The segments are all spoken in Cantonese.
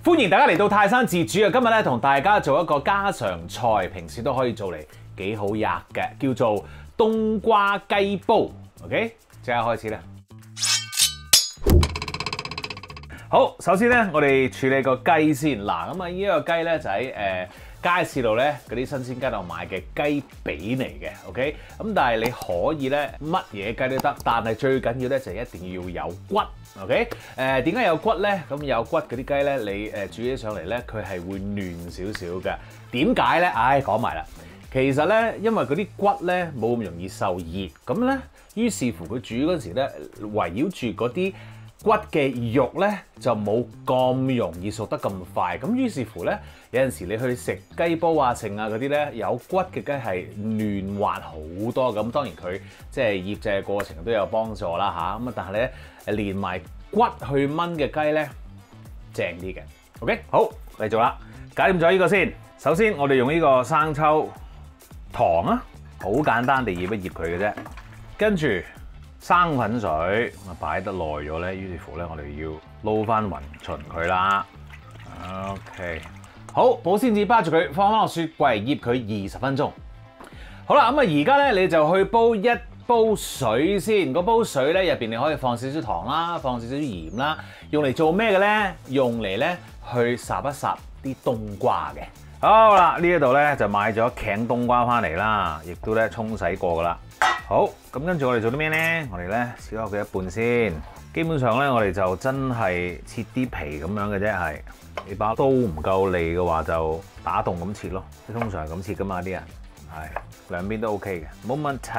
歡迎大家嚟到泰山自主啊！今日咧同大家做一個家常菜，平時都可以做嚟幾好吔嘅，叫做冬瓜雞煲。OK， 即刻開始啦！好，首先咧我哋處理個雞先。嗱，咁啊呢個雞咧就喺街市度咧嗰啲新鮮雞度買嘅雞髀嚟嘅。OK， 咁但係你可以咧乜嘢雞都得，但係最緊要咧就一定要有骨。OK， 點解有骨咧？咁有骨嗰啲雞咧，你煮起上嚟咧，佢係會嫩少少嘅。點解咧？講埋啦。其實咧，因為嗰啲骨咧冇咁容易受熱，咁咧於是乎佢煮嗰時咧，圍繞住嗰啲骨嘅肉咧就冇咁容易熟得咁快。咁於是乎咧，有陣時你去食雞煲啊、剩啊嗰啲咧，有骨嘅雞係嫩滑好多。咁當然佢即係醃製嘅過程都有幫助啦嚇。咁啊，但係咧連埋骨去炆嘅雞咧正啲嘅。OK， 好嚟做啦，搞掂咗呢個先。首先我哋用呢個生抽、糖啊，好簡單地醃一醃佢嘅啫。跟住生粉水，咁啊擺得耐咗咧，於是乎咧我哋要撈翻勻勻佢啦。OK， 好，保鮮紙包住佢，放翻落雪櫃醃佢20分鐘。好啦，咁啊而家咧你就去煲一煲水先。嗰煲水咧入邊你可以放少少糖啦，放少少鹽啦，用嚟做咩嘅咧？用嚟咧去烚一烚啲冬瓜嘅。好啦，呢一度咧就買咗頸冬瓜翻嚟啦，亦都咧沖洗過噶啦。好，咁跟住我哋做啲咩咧？我哋咧切開佢一半先。基本上咧，我哋就真係切啲皮咁樣嘅啫，係。你把刀唔夠利嘅話，就打洞咁切咯。通常係咁切噶嘛，啲人係兩邊都 OK 嘅，冇問題。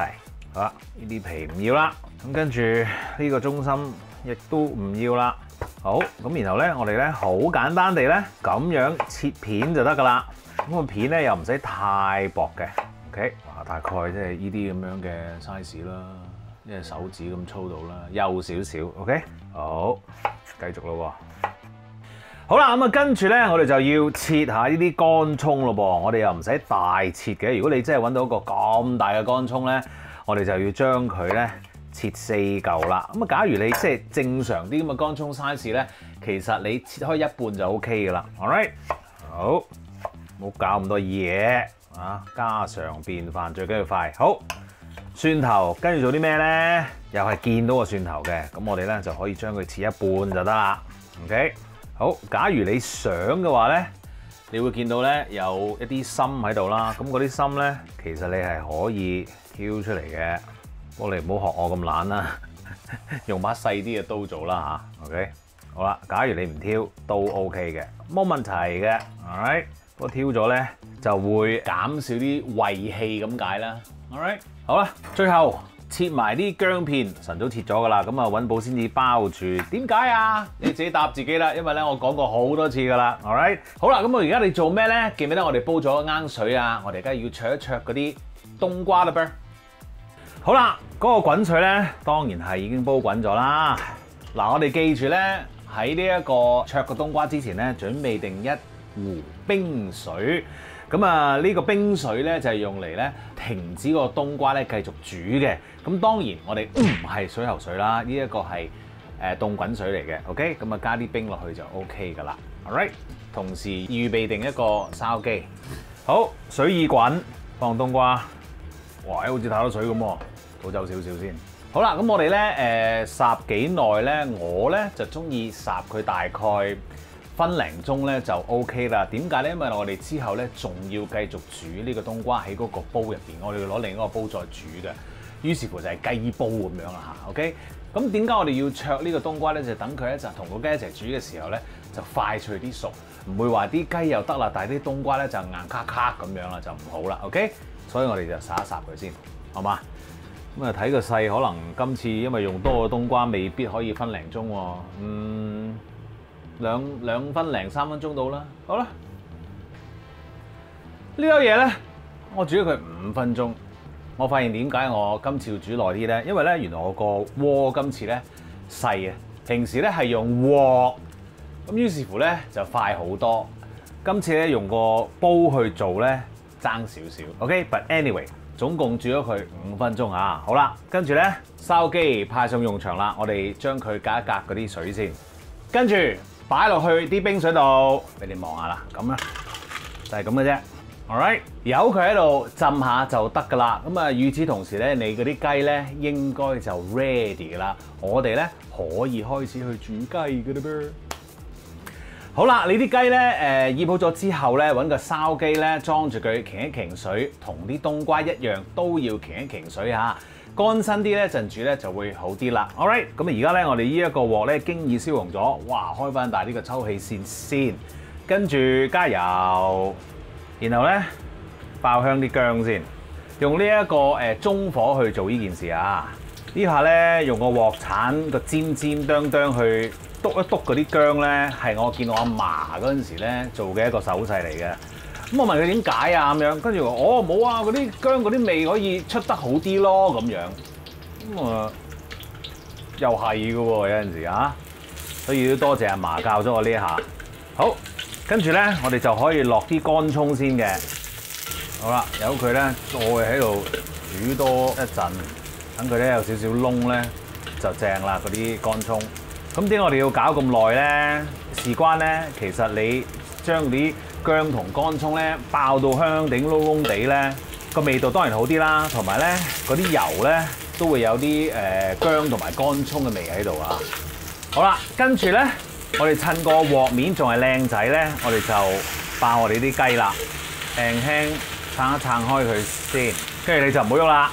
好啦，呢啲皮唔要啦。咁跟住呢個中心亦都唔要啦。好，咁然後咧，我哋咧好簡單地咧咁樣切片就得噶啦。咁個片咧又唔使太薄嘅。OK， 哇，大概即係呢啲咁樣嘅 size 啦，一隻手指咁粗度啦，幼少少。OK， 好，繼續咯喎。好啦，咁啊跟住咧，我哋就要切下呢啲乾葱咯噃。我哋又唔使大切嘅。如果你真係揾到一個咁大嘅乾葱咧，我哋就要將佢咧切4嚿啦。咁啊，假如你即係正常啲咁嘅乾葱 size 咧，其實你切開一半就 OK 噶啦。Alright， 好，冇搞咁多嘢啊！家常便飯最緊要快。好，蒜頭跟住做啲咩咧？又係見到個蒜頭嘅，咁我哋咧就可以將佢切一半就得啦。OK。好，假如你想嘅話咧，你會見到咧有一啲心喺度啦。咁嗰啲心咧，其實你係可以挑出嚟嘅。不過你唔好學我咁懶啦，用把細啲嘅刀做啦嚇。OK， 好啦，假如你唔挑都 OK 嘅，冇問題嘅。Alright， 不過挑咗咧就會減少啲胃氣咁解啦。Alright， 好啦，最後切埋啲薑片，晨早切咗噶啦，咁啊揾保鮮紙包住。點解啊？你自己答自己啦，因為咧我講過好多次噶啦。Alright， 好啦，咁我而家你做咩咧？記唔記得我哋煲咗罌水啊？我哋而家要焯一焯嗰啲冬瓜啦噃。好啦，嗰個滾水咧，當然係已經煲滾咗啦。嗱，我哋記住咧，喺呢一個焯個冬瓜之前咧，準備定一壺冰水。咁啊，呢個冰水咧就係用嚟咧停止個冬瓜咧繼續煮嘅。咁當然我哋唔係水喉水啦，呢一個係凍滾水嚟嘅。OK， 咁啊加啲冰落去就 OK 噶啦。Alright， 同時預備定一個筲箕。好，水已滾，放冬瓜。哇，好似太多水咁喎，倒走少少先。好啦，咁我哋咧烚幾耐咧？我咧就中意烚佢大概分零鐘咧就 OK 啦。點解咧？因為我哋之後咧仲要繼續煮呢個冬瓜喺嗰個煲入邊，我哋要攞另一個煲再煮嘅。於是乎就係雞煲咁樣啦嚇。OK， 咁點解我哋要焯呢個冬瓜咧？就等佢一陣同個雞一齊煮嘅時候咧，就快脆啲熟，唔會話啲雞又得啦，但係啲冬瓜咧就硬卡卡咁樣啦，就唔好啦。OK， 所以我哋就烚一烚佢先，好嘛？咁啊睇個勢，可能今次因為用多個冬瓜，未必可以分零鐘喎。兩分零3分鐘到啦。好啦，呢個嘢咧，我煮咗佢5分鐘。我發現點解我今次要煮耐啲咧？因為咧原來我個鍋今次咧細啊，平時咧係用鑊，咁於是乎咧就快好多。今次咧用個煲去做咧爭少少。OK，but anyway， 總共煮咗佢5分鐘啊。好啦，跟住咧筲箕派上用場啦，我哋將佢隔一隔嗰啲水先，跟住擺落去啲冰水度，俾你望下啦，咁啦，就係咁嘅啫。Alright， 由佢喺度浸下就得㗎啦。咁啊，與此同時咧，你嗰啲雞咧應該就 ready 㗎啦。我哋咧可以開始去煮雞㗎啦噃。好啦，你啲雞咧醃好咗之後咧，揾個筲箕咧裝住佢，擎一擎水，同啲冬瓜一樣，都要擎一擎水嚇。乾身啲咧陣煮咧就會好啲啦。Alright， 咁而家咧我哋呢一個鑊咧經已燒紅咗，哇！開翻大呢個抽氣扇先，跟住加油。然後咧爆香啲薑先，用呢一個中火去做呢件事啊！呢下咧用個鑊鏟個尖尖啄啄去篤一篤嗰啲薑咧，係我見我阿嫲嗰陣時咧做嘅一個手勢嚟嘅。咁我問佢點解啊咁樣，跟住話哦冇啊，嗰啲薑嗰啲味可以出得好啲咯咁樣。咁啊又係嘅喎，有陣時啊，所以都多謝阿嫲教咗我呢一下。好。跟住咧，我哋就可以落啲乾葱先嘅。好啦，由佢咧再喺度煮多一陣，等佢咧有少少燶咧，就正啦嗰啲乾葱。咁點解我哋要搞咁耐咧？事關咧，其實你將啲薑同乾葱咧爆到香頂燶燶地咧，個味道當然好啲啦。同埋咧嗰啲油咧都會有啲薑同埋乾葱嘅味喺度啊。好啦，跟住咧。我哋趁個鑊面仲係靚仔咧，我哋就爆我哋啲雞啦，輕輕撐一撐開佢先，跟住你就唔好喐啦，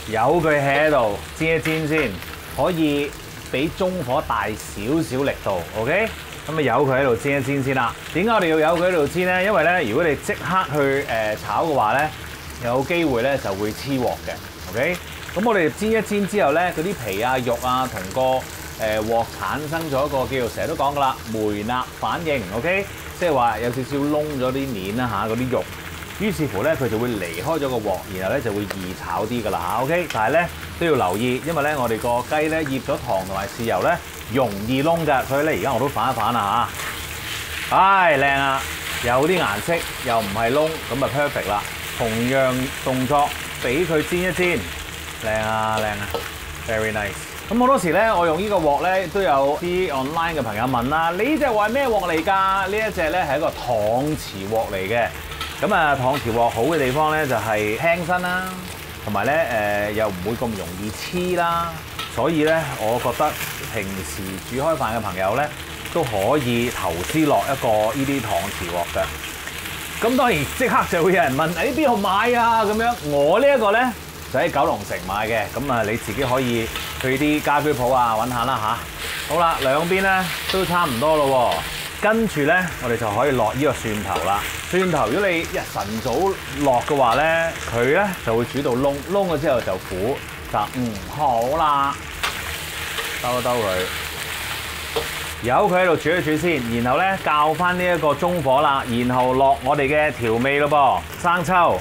由佢喺度煎一煎先，可以俾中火大少少力度 ，OK？ 咁啊由佢喺度煎一煎先啦。點解我哋要由佢喺度煎咧？因為咧，如果你即刻去炒嘅話咧，有機會咧就會黐鑊嘅 ，OK？ 咁我哋煎一煎之後咧，嗰啲皮啊、肉啊同個鑊產生咗一個叫做成日都講噶啦梅納反應 ，OK， 即係話有少少燶咗啲面啦嚇，嗰啲肉，於是乎咧佢就會離開咗個鑊，然後咧就會易炒啲噶啦嚇 ，OK， 但係咧都要留意，因為咧我哋個雞咧醃咗糖同埋豉油咧容易燶㗎，所以咧而家我都反一反啦嚇，唉靚啊，有啲顏色又唔係燶，咁啊 perfect 啦，同樣動作俾佢煎一煎，靚啊靚啊 ，very nice。咁好多時咧，我用呢個鑊咧，都有啲 online 嘅朋友問啦，呢隻鑊係咩鑊嚟㗎？呢一隻咧係一個搪瓷鑊嚟嘅。咁啊，搪瓷鑊好嘅地方咧就係輕身啦，同埋咧又唔會咁容易黐啦。所以咧，我覺得平時煮開飯嘅朋友咧，都可以投資落一個呢啲搪瓷鑊嘅。咁當然即刻就會有人問：喺邊度買啊？咁樣我呢一個咧就喺九龍城買嘅。咁啊，你自己可以去啲家居鋪啊揾下啦嚇。好啦，兩邊咧都差唔多咯喎。跟住咧，我哋就可以落呢個蒜頭啦。蒜頭如果你一晨早落嘅話咧，佢咧就會煮到燶咗之後就苦就好啦。兜一兜佢，由佢喺度煮一煮先，然後咧校翻呢一個中火啦，然後落我哋嘅調味咯噃，生抽，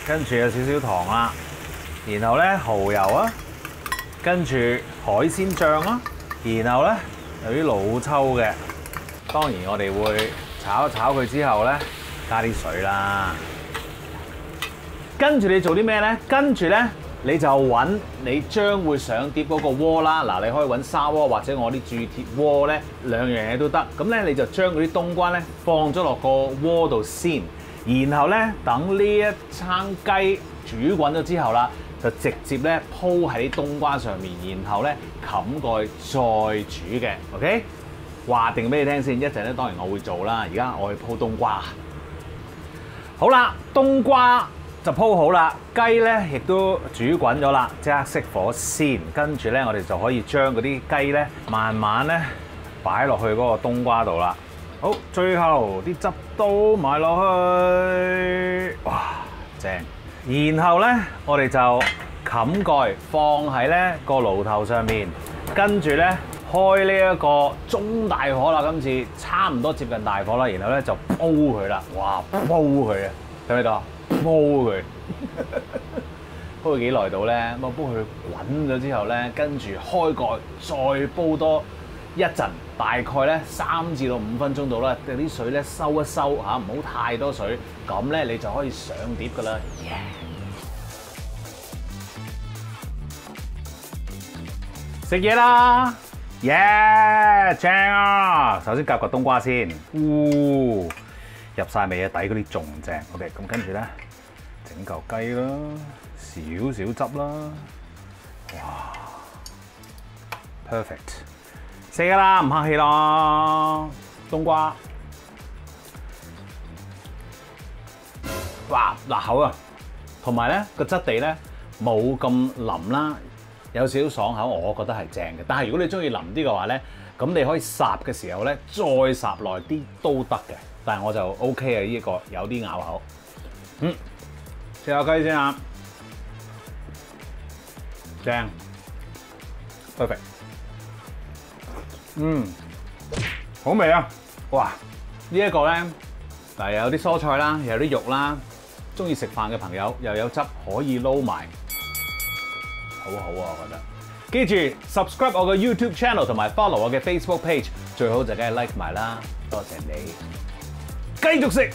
跟住有少少糖啦，然後咧蠔油啊，跟住海鮮醬啦，然後咧有啲老抽嘅，當然我哋會炒一炒佢之後咧加啲水啦。跟住你做啲咩咧？跟住咧你就揾你將會上碟嗰個鍋啦。嗱，你可以揾砂鍋或者我啲鑄鐵鍋咧，兩樣嘢都得。咁咧你就將嗰啲冬瓜咧放咗落個鍋度先，然後咧等呢一餐雞煮滾咗之後啦，就直接咧鋪喺冬瓜上面，然後咧冚蓋再煮嘅。OK， 話定俾你聽先，一陣咧當然我會做啦。而家我去鋪冬瓜。好啦，冬瓜就鋪好啦，雞咧亦都煮滾咗啦，即刻熄火先。跟住咧，我哋就可以將嗰啲雞咧慢慢咧擺落去嗰個冬瓜度啦。好，最後啲汁都埋落去，哇，正！然後咧，我哋就冚蓋放喺咧個爐頭上面，跟住咧開呢一個中大火啦。今次差唔多接近大火啦，然後咧就煲佢啦。哇，煲佢啊！睇唔睇到？煲佢，煲佢幾耐到咧？咁啊，煲佢滾咗之後咧，跟住開蓋再煲多一陣，大概咧3至到5分鐘到啦。啲水咧收一收嚇，唔好太多水，咁咧你就可以上碟噶啦。食嘢啦！耶，正啊！首先夾個冬瓜先，入晒味啊，底嗰啲仲正。OK， 咁跟住咧整嚿雞啦，少少汁啦，哇 ，perfect， 死㗎啦，唔客氣啦，冬瓜，哇，辣口啊！同埋咧個質地咧冇咁腍啦。有少少爽口，我覺得係正嘅。但係如果你中意腍啲嘅話咧，咁你可以烚嘅時候咧，再烚耐啲都得嘅。但係我就 OK 啊，呢個有啲咬口。食下雞先啊，正 ，perfect。好味啊！哇，呢一個咧，嗱有啲蔬菜啦，又有啲肉啦，中意食飯嘅朋友又有汁可以撈埋。好好啊，我覺得。記住 subscribe 我嘅 YouTube channel 同埋 follow 我嘅 Facebook page， 最好就梗係 like 埋啦，多謝你。繼續食。